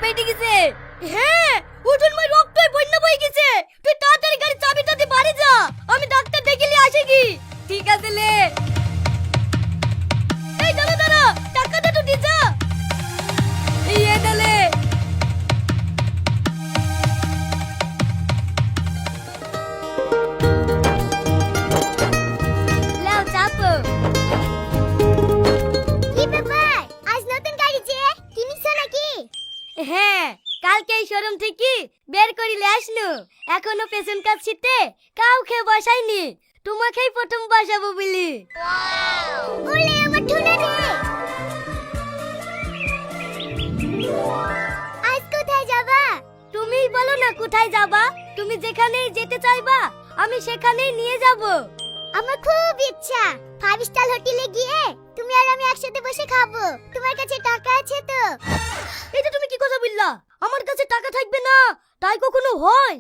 পেটে গেছে। হ্যাঁ, উঠুন মই রক্তই বন্যা বই গেছে। তুই তাড়াতাড়ি গাড়ি চাবিটা দিয়ে বাড়ি যা, আমি ডাক্তার ডেকে নিয়ে আসি কি। ঠিক আছে লে। এই দাঁড়া দাঁড়া, টাকাটা তো দিয়ে যা। এই এদালে। লাও চাপো। কি ব্যাপার, আজ নতুন গাড়ি যে কিনেছো নাকি? হ্যাঁ, কালকে এই শোরুম থেকে বের করিলে আসনু। এখনো পেছনকার সিটে কাউকে বসাইনি, তোমাকেই প্রথম বসাবো বলি। ওলে আমার ঠুনা রে। আজ কোথায় যাবা? তুমিই বলো না কোথায় যাবা। তুমি যেখানেই যেতে চাইবা আমি সেখানেই নিয়ে যাব। আমার খুব ইচ্ছা ফাইভ স্টার হোটেলে গিয়ে তুমি আর আমি একসাথে বসে খাবো। তোমার কাছে টাকা আছে তো? এটা তুমি কি কথা বললা? আমার কাছে টাকা থাকবে না তাই কখনো হয়?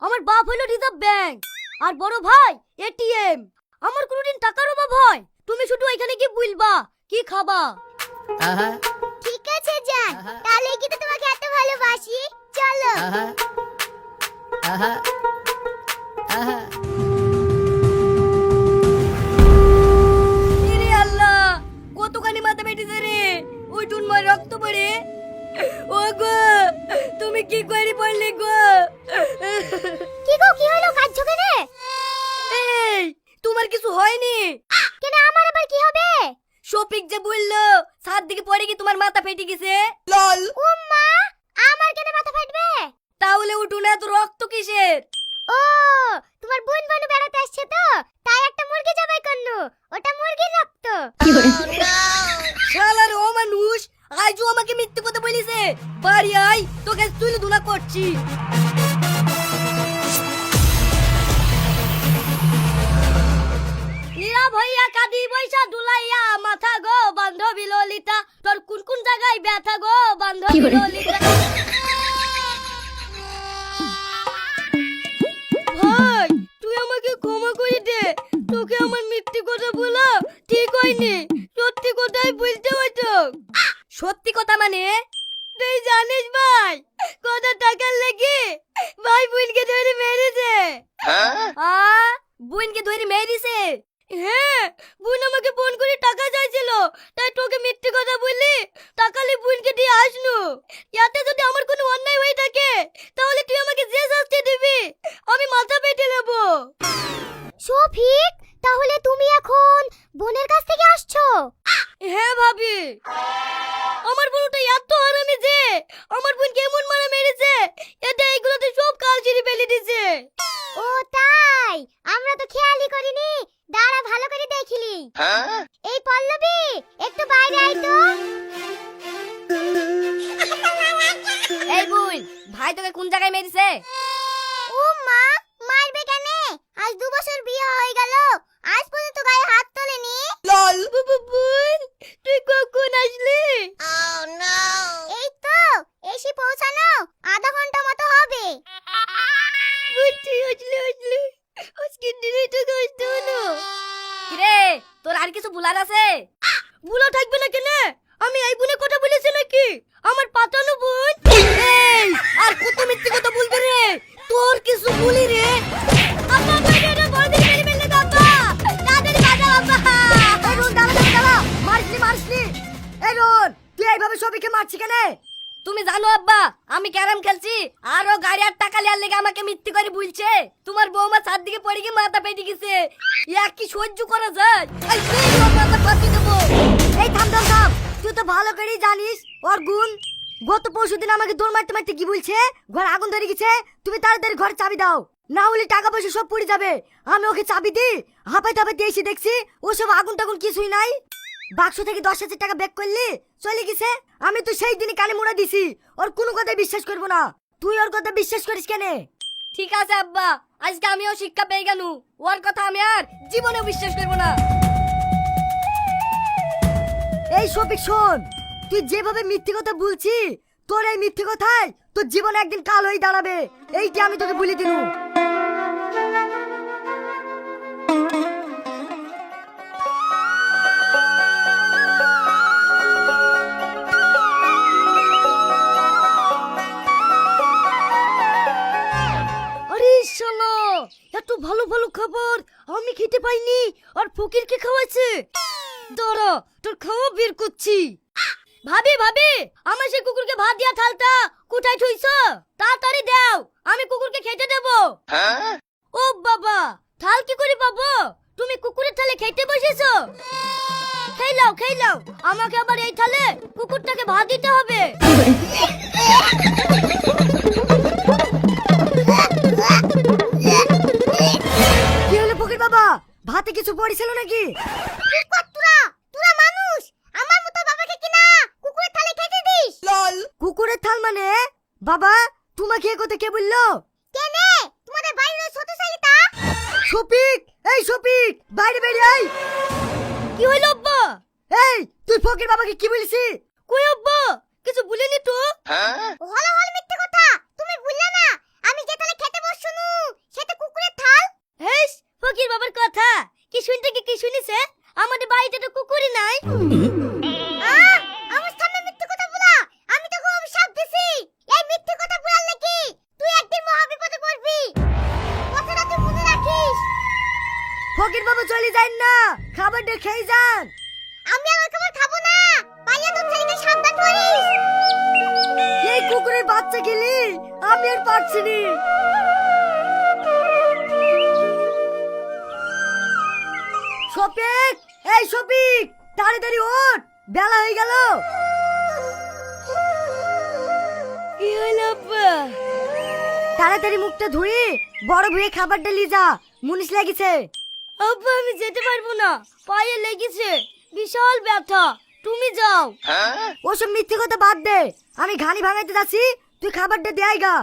আমার বাপ হলো রিজার্ভ ব্যাংক আর বড় ভাই এটিএম। আমার কোনোদিন টাকার অভাব হয়? তুমি শুধু এখানে কি বলবা কি খাবা। ঠিক আছে জান, তাহলে কি তো তোমাকে এত ভালোবাসি। চলো। ইরে আল্লাহ, কতখানি মাথা বেটেছে রে। ওই টুনমার রক্ত পড়ে। ও গো, তুমি কি করে পড়লে গো? কি গো, কি হলো, কাঁদছো কেন? এই, তোমার কিছু হয়নি? কেন, আমার আবার কি হবে? শফিক যে বললো ছাদ দিকে পড়ে কি তোমার মাথা ফেটে গেছে। লল। উম্মা, আমার কেন মাথা ফাটবে? তাহলে উঠুন, এত রক্ত কিসের? ও, তোমার বোন বানু বেড়াতে আসছে তো, তাই একটা মুরগি জবাই করলো। ওটা মুরগির রক্ত। শালার ও মানুষ আজও আমাকে মিথ্যে কথা বলিছে। বাড়ি আই, তোকে তুলে ধুলা করছি। নীরা ভইয়া কাঁদি বৈশা দুলাইয়া মাথা গো বান্ধবী ললিতা, তোর কোন কোন জায়গায় ব্যথা গো বান্ধবী ললিতা। ভাই, তুই আমাকে ক্ষমা করে দে। তোকে আমার মিথ্যে কথা বলা ঠিক হয়নি। সত্যি কথাই বলতে হতো। সত্যি কথা মানে? তুই জানিস ভাই, কত টাকার লেগে ভাই বোনকে ধরে মেরেছে। বোনকে ধরে মেরেছে? হ্যাঁ, বোন আমাকে ফোন করে টাকা চাইছিল, তাই তোকে মিথ্যে কথা বললি টাকালে বোনকে দিয়ে আসনু। এতে যদি আমার কোনো অন্যায় হয়ে থাকে তাহলে তুই আমাকে যে শাস্তি দিবি আমি মাথা পেতে নেব। শফিক, তাহলে তুমি এখন বোনের কাছ থেকে আসছো? হ্যাঁ ভাবি, আমার বোনটা এত হারামি যে আমার বোনকে এমন মারা মেরেছে এটা এইগুলোতে সব কাল ছিঁড়ে ফেলে দিছে। ও তাই, আমরা তো খেয়ালই করিনি। দাঁড়া, ভালো করে দেখিলি। এই পল্লবী, একটু বাইরে আয় তো। এই বোন, ভাই তোকে কোন জায়গায় মেরেছে? ও মা, মারবে কেন? আজ 2 বছর বিয়ে হয়ে গেল, আজ পর্যন্ত গায়ে হাত তোলেনি। লল। বোন, তুই কখন আসলি? এই তো এসে পৌঁছানো আধা ঘন্টা মতো হবে। বুঝছি, আসলি আজকে দিনে তো কষ্ট হলো। কিরে, তোর আর কিছু ভুলার আছে? ভুলা থাকবে না কেন? আমি এই বোনের কথা বলেছি নাকি? আমার পাতানো বোন। এই, আর কত মিথ্যে কথা বলতে রে? তোর কিছু বলি রে। আব্বা বাইরে রে, বড় দিদি মেরে মেরে দাও আব্বা। তাড়াতাড়ি বাজাও আব্বা। এই রোন, দাঁড়া। মারসলি। এই রোন, তুই এইভাবে সবাইকে মারছিস কেন? তুমি জানো আব্বা, আমি ক্যারাম খেলছি আর ও গাড়ি আর টাকা লিয়ার লেগে আমাকে মিথ্যে করে বলছে তোমার বৌমা ছাদ দিকে পড়ে গিয়ে মাথা পেটে গেছে। ইয়া কি সহ্য করা যায়? এই সেই ওর মাথা ফাটিয়ে দেবো। এই থাম, তুই তো ভালো করেই জানিস ওর গুণ। গত পরশুদিন আমাকে দৌড় মারতে কি বলছে, ঘর আগুন ধরে গেছে, তুমি তাড়াতাড়ি ঘরে চাবি দাও, না হলে টাকা পয়সা সব পড়ে যাবে। আমি ওকে চাবি দিই, হাঁপাইতে এসে দেখছি ওসব আগুন টাগুন কিছুই নাই। বাক্স থেকে 10,000 টাকা ব্যাক করলি, চলে গেছে। আমি তো সেই দিনই কানে মুড়া দিছি ওর কোনো কথা বিশ্বাস করবো না। তুই ওর কথা বিশ্বাস করিস কেন? ঠিক আছে আব্বা, আজকে আমিও শিক্ষা পেয়ে গেল, ওর কথা আমি আর জীবনে বিশ্বাস করবো না। এই শফিক শোন, তুই যেভাবে মিথ্যে কথা বলছি, তোর এই মিথ্যে কথায় তোর জীবন একদিন কাল হয়ে দাঁড়াবে, এইটা আমি তোকে বলে দিনু। ভালো ভালো খাবার আমি খেতে পাইনি আর ফকিরকে খাওয়াচ্ছে। দাঁড়া, তোর খাওয়া বের করছি। ভাবি ভাবি, আমার সেই কুকুরকে ভাত দিয়া থালটা কোথায় থুইছো? তাড়াতাড়ি দাও, আমি কুকুরকে খেতে দেব। ও বাবা, থাল কি করে পাবো? তুমি কুকুরের থালে খেতে বসেছো? খেলাও খেলাও, আমাকে আবার এই থালে কুকুরটাকে ভাত দিতে হবে। কি হলো ফকির বাবা, ভাতে কিছু পড়েছিল নাকি? তোরা তোরা মানুষ আমার মতো বাবাকে কিনা কুকুরের থালে খেতে দিস? কুকুরের থাল মানে? বাবা, তোমাকে এ কথা কে বললো? কেনে তোমাদের বাড়ির ওই ছোট ছেলেটা? শফিক, এই শফিক, বাইরে বেরিয়ে আয়। কি হইলো আব্বা? এই, তুই ফকির বাবাকে কি বলছিস? কই আব্বা, কিছু বলিনি তো। হলো হল মিথ্যে কথা, তুমি ভুললে না আমি যে থালে খেতে বসছনু সেটা কুকুরের থাল? হেস, ফকির বাবার কথা কি শুনতে কি শুনিছে? আমাদের বাড়িতে তো কুকুরই নাই। আমার সামনে মিথ্যে কথা বলা, আমি তোকে অভিশাপ দিছি। এই মিথ্যে কথা বলার লাগি তুই একদিন মহাবিপদে পড়বি, কথাটা তুই মনে রাখিস। ফকির বাবা চলে যান না, খাবারটা খেয়ে যান। আমি আমার খাবার খাবো না, পাইয়া তোর ছেলেকে সাবধান করিস। এই কুকুরের বাচ্চা গেলি আমি আর পারছি না। শফিক, এই শফিক, তাড়াতাড়ি ওঠ, বেলা হয়ে গেল। কি হলো আব্বা? তাড়াতাড়ি মুখটা ধুই, বড় ভুয়ে খাবারটা নিয়ে যা, মুনিশ লেগেছে। আব্বা আমি যেতে পারবো না, পায়ে লেগেছে, বিশাল ব্যথা। তুমি যাও। ওসব মিথ্যে কথা বাদ দে, আমি ঘানি ভাঙাইতে যাচ্ছি, তুই খাবারটা দেয় গা।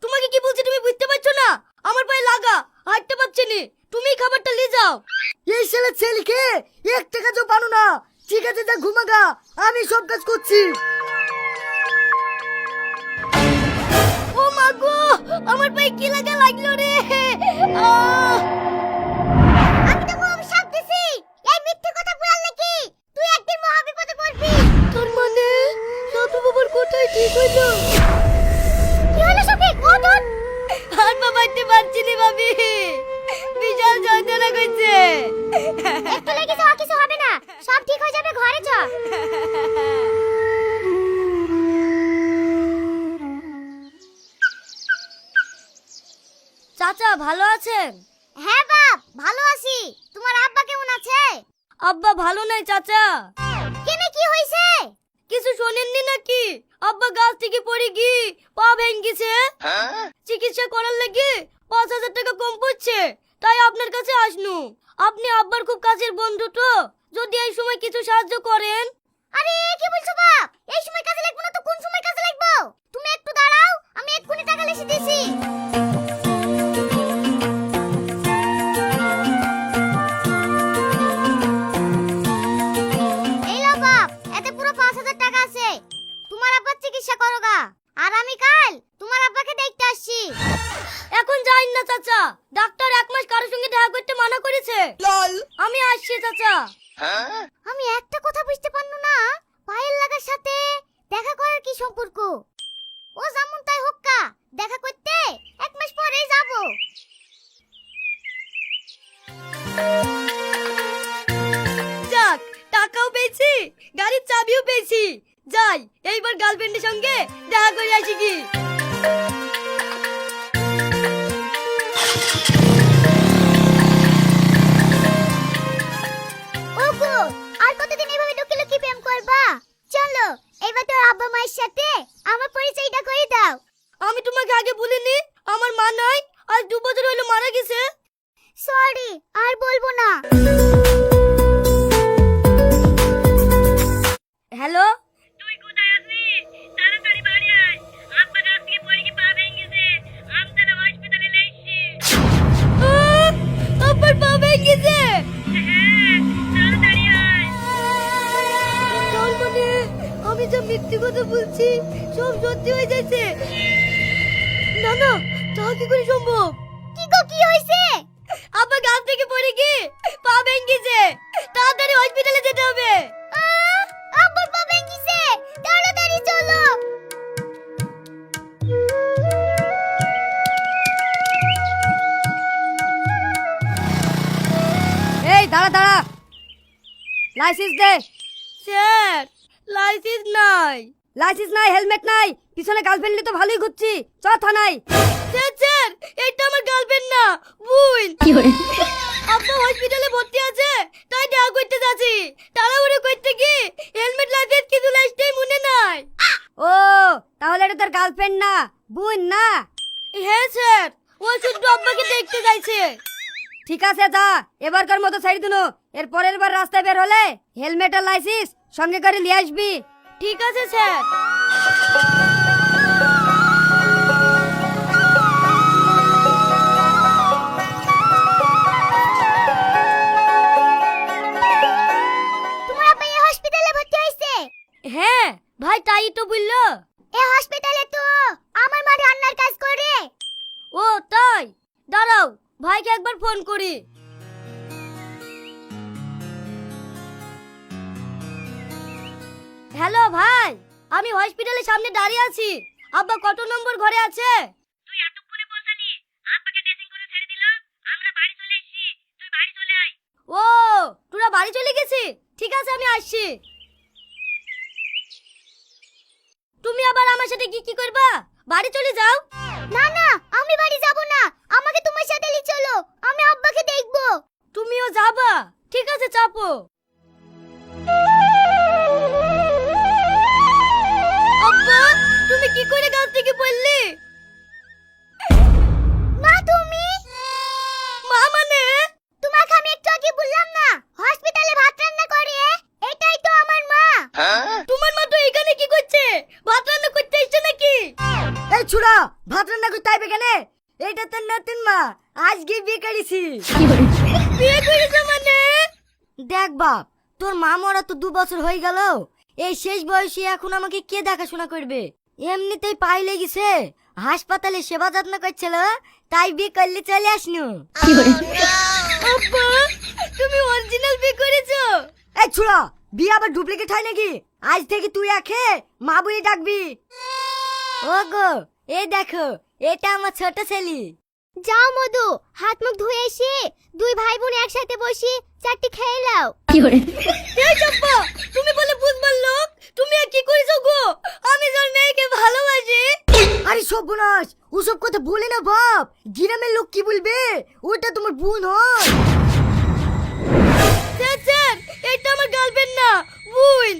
তোমাকে কি বলছি তুমি বুঝতে পারছো না? আমার পায়ে লাগা, হাঁটতে পারছি নি, তুমি খাবারটা নিয়ে যাও। এই ছেলে ছেলেকে এক টাকা তো পানো না। ঠিক আছে, যা ঘুমাগা, আমি সব কাজ করছি। ও মা গো, আমার পায়ে কি লাগা লাগলো রে। আমি তোকে অভিশাপ দিছি, এই মিথ্যে কথা বলার লাগি তুই একদিন মহাবিপদে পড়বি। তোর মানে সাধু বাবার কোথায় ঠিক হইলো? কি হলো শফিক, ওঠ ওঠ। আর বাবাইতে পারছি না ভাবি, বিশাল যন্ত্রণা করছে। একটু লেগে যাওয়া কিছু হবে না, সব ঠিক হয়ে যাবে, ঘরে চ। চাচা ভালো আছেন? হ্যাঁ বাপ, ভালো আছি। তোমার আব্বা কেমন আছে? আব্বা ভালো নাই চাচা। কেনে কি হইছে? কিছু শোনেননি নাকি? আব্বা গাছ থেকে পড়ে গিয়ে পা ভেঙেছে। চিকিৎসা করার লাগি 5,000 টাকা কম পড়ছে, তাই আপনার কাছে আসনু। আপনি আব্বার খুব কাছের বন্ধু তো, যদি এই সময় কিছু সাহায্য করেন। আরে কি বলছো বাপ, এই সময় কাজে লাগবো না তো কোন সময় কাজে লাগবো? তুমি একটু দাঁড়াও, আমি এক্ষুনি টাকা লিখে দিছি। এই নাও বাপ, এতে পুরো 5,000 টাকা আছে। তোমার আব্বার চিকিৎসা করো গা, আর আমি কাল তোমার আব্বাকে দেখতে আসছি। এখন যাইন না চাচা, ডাক্তার 1 মাস কারোর সঙ্গে দেখা করতে মানা করেছে। আমি আসছি চাচা। আমি একটা কথা বুঝতে পারনু না, পায়ের লাগার সাথে দেখা করার কি সম্পর্ক? ও যেমন তাই হোক কা, দেখা করতে 1 মাস পরেই যাব। যাক, টাকাও পেয়েছি, গাড়ির চাবিও পেয়েছি। যাই, এইবার গার্লফ্রেন্ডের সঙ্গে দেখা করে আসি কি। ওগো, আর কতদিন এভাবে লুকিয়ে লুকিয়ে প্রেম করবা? চলো এবার তোর আব্বা মায়ের সাথে আমার পরিচয়টা করে দাও। আমি তোমাকে আগে বলিনি আমার মা নাই, আজ 2 বছর হলো মারা গেছে। সরি, আর বলবো না। হ্যালো, তুই কোথায় আছিস? তাড়াতাড়ি বাড়ি আয়, আব্বা গাছ থেকে পড়ে গিয়ে পা ভেঙে গেছে, আমতলা হসপিটালে নিয়ে এসছি। আব্বার পা ভেঙে গেছে। হ্যাঁ, তাড়াতাড়ি আয়। তার মানে আমি যা মিথ্যে কথা বলছি সব সত্যি হয়ে যাচ্ছে। না না, তা কি করে সম্ভব? কি গো, কি হইছে? আব্বা গাছ থেকে পড়ে গিয়ে পা ভেঙে গেছে, তাড়াতাড়ি হসপিটালে যেতে হবে। আব্বার পা ভেঙেছে, তাড়াতাড়ি চলো। দাঁড়া দাঁড়া, লাইসেন্স দে। স্যার লাইসেন্স নাই। লাইসেন্স নাই, হেলমেট নাই, পিছনে গার্লফ্রেন্ড নিয়ে তো ভালোই ঘুরছি, চ থানায়। স্যার স্যার এটা আমার গার্লফ্রেন্ড না, বোন। আব্বা হসপিটালে ভর্তি আছে, তাই দেখা করতে যাচ্ছি। তাড়াহুড়ো করতে কি হেলমেট লাইসেন্স কিছু লাইসটাই মনে নাই। ও তাহলে এটা তোর গার্লফ্রেন্ড না, বোন না? হ্যাঁ স্যার, ও শুধু আব্বাকে দেখতে যাইছে। ঠিক আছে যা, এবারকার মতো ছেড়ে দিনো। এর পরের বার রাস্তায় বের হলে হেলমেট আর লাইসেন্স সঙ্গে করে নিয়ে আসবি। ঠিক আছে স্যার। তোমার আব্বা এই হসপিটালে ভর্তি হয়েছে? হ্যাঁ ভাই, তাই তো বললো। এই হসপিটালে তো আমার মা রান্নার কাজ করে। ও তাই, দাঁড়াও ভাইকে একবার ফোন করি। হ্যালো ভাই, আমি হসপিটালের সামনে দাঁড়িয়ে আছি। আব্বা কত নম্বর ঘরে আছে? তুই এতক্ষণে বলতানি আব্বাকে ড্রেসিং করে ছেড়ে দিল, আমরা বাড়ি চলে এসেছি, তুই বাড়ি চলে আয়। ও তোরা বাড়ি চলে গেছি, ঠিক আছে আমি আসছি। তুমি আবার আমার সাথে কি করবা? বাড়ি চলে যাও। না না, আমি বাড়ি যাব না, আমাকে তোমার সাথে নিয়ে চলো, আমি আব্বাকে দেখবো। তুমিও যাবা? ঠিক আছে চাপো। আব্বা তুমি কি করে গাছ থেকে পড়লি? মা তুমি? মা মানে? তোমাকে আমি একটু আগে বললাম না হসপিটালে ভাত রান্না করে, এটাই তো আমার মা। তোমার মা তো এখানে কি করছে? ভাত রান্না করতে এসছে নাকি? এই ছুড়া, ভাত রান্না করতে আইবে কেন? এটা তো নতুন মা, আজকে বিয়ে করেছি। বিয়ে করেছে মানে? দেখ বাপ, তোর মা মরা তো 2 বছর হয়ে গেল। এই শেষ বয়সে এখন আমাকে কে দেখাশোনা করবে? এমনিতেই পাই লেগেছে, হাসপাতালে সেবা যত্ন করছিল, তাই বিয়ে করলে চলে আসনু। আব্বা তুমি অরিজিনাল বিয়ে করেছো? এই ছুড়া, বিয়ে আবার ডুপ্লিকেট হয় নাকি? আজ থেকে তুই একে মা বলে ডাকবি। ওগো এই দেখো, এটা আমার ছোট ছেলে। যাও মধু, হাত মুখ ধুয়ে এসে দুই ভাই বোন একসাথে বসি চারটি খেয়ে নাও। এই চম্পা, তুমি বলে বুঝবার লোক, তুমি আর কি করেছো গো? আমি তোর মেয়েকে ভালোবাসি। আরে সর্বনাশ, ওসব কথা বলে না বাপ, গ্রামের লোক কি বলবে? ওটা তোমার বোন হয়। স্যার স্যার এটা আমার গার্লফ্রেন্ড না, বোন।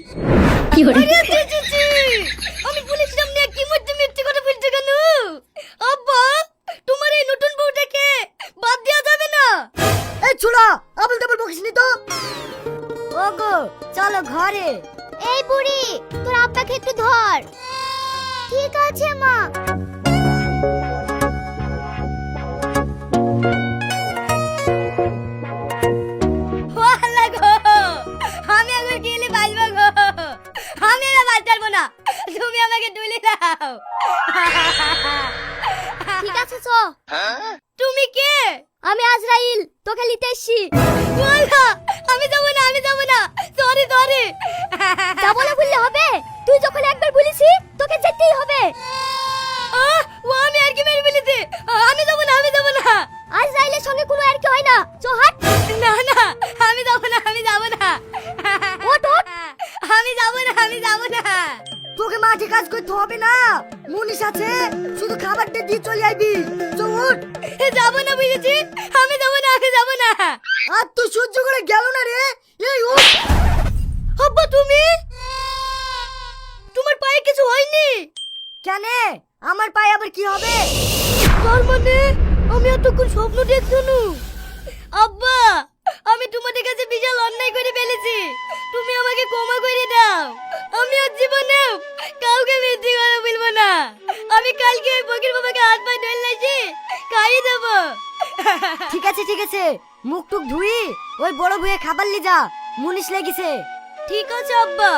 আরে ছি ছি ছি, আমি পুলিশ সামনে কি মধ্যে মিথ্যে কথা বলতে কেন? আব্বা তোমার এই নতুন বউটাকে বাদ দেওয়া যাবে না। এই ছোড়া, আবল তাবল বকিস নি তো। ওগো চলো ঘরে। এই বুড়ি, তোর আব্বাকে একটু ধর। ঠিক আছে মা। ওয়ালা গো, আমি এখন গেলে বাঁচবো গো। আমি আর বাঁচবো না, তুমি আমাকে তুলে দাও। ঠিক আছে চো। তুমি কে? আমি আজরাইল, তোকে নিতে এসেছি। ওয়ালা আমি যাবো না, আমি যাবো না, সরি সরি। যাবো না বললে হবে? তুই যখন একবার বলেছি তোকে যেতেই হবে। ও আমি আর কি মেরে ফেলেছি, আমি যাবো না, আমি যাবো না। আজরাইলের সঙ্গে কোনো আর কি হয় না, চো হাট। না না আমি যাবো না, আমি যাবো না। ওঠ ওঠ। আমি যাবো না, আমি যাবো না। তোকে মাঠে কাজ করতে হবে না, মুনিশ আছে, শুধু খাবারটা দিয়ে চলে আইবি। চল যাবো না বুঝেছি, আমি যাবো না, আমি যাবো না। আর তো সহ্য করে গেল না রে। এই ও আব্বা, তুমি তোমার পায়ে কিছু হয়নি? কেন, আমার পায়ে আবার কি হবে? তার মানে আমি এতক্ষণ স্বপ্ন দেখছনু। আব্বা আমি তোমাদের কাছে বিশাল অন্যায় করে ফেলেছি, তুমি আমাকে ক্ষমা করে দাও। আমি আর জীবনে কাউকে মিথ্যে কথা বলবো না। আমি কালকে ওই ফকির বাবাকে হাত পা ধরে লাইছি, খাইয়ে দেবো। ঠিক আছে ঠিক আছে, মুখ টুক ধুই ওই বড় ভুয়ে খাবার লি যা, মুনিশ লেগেছে। ঠিক আছে আব্বা।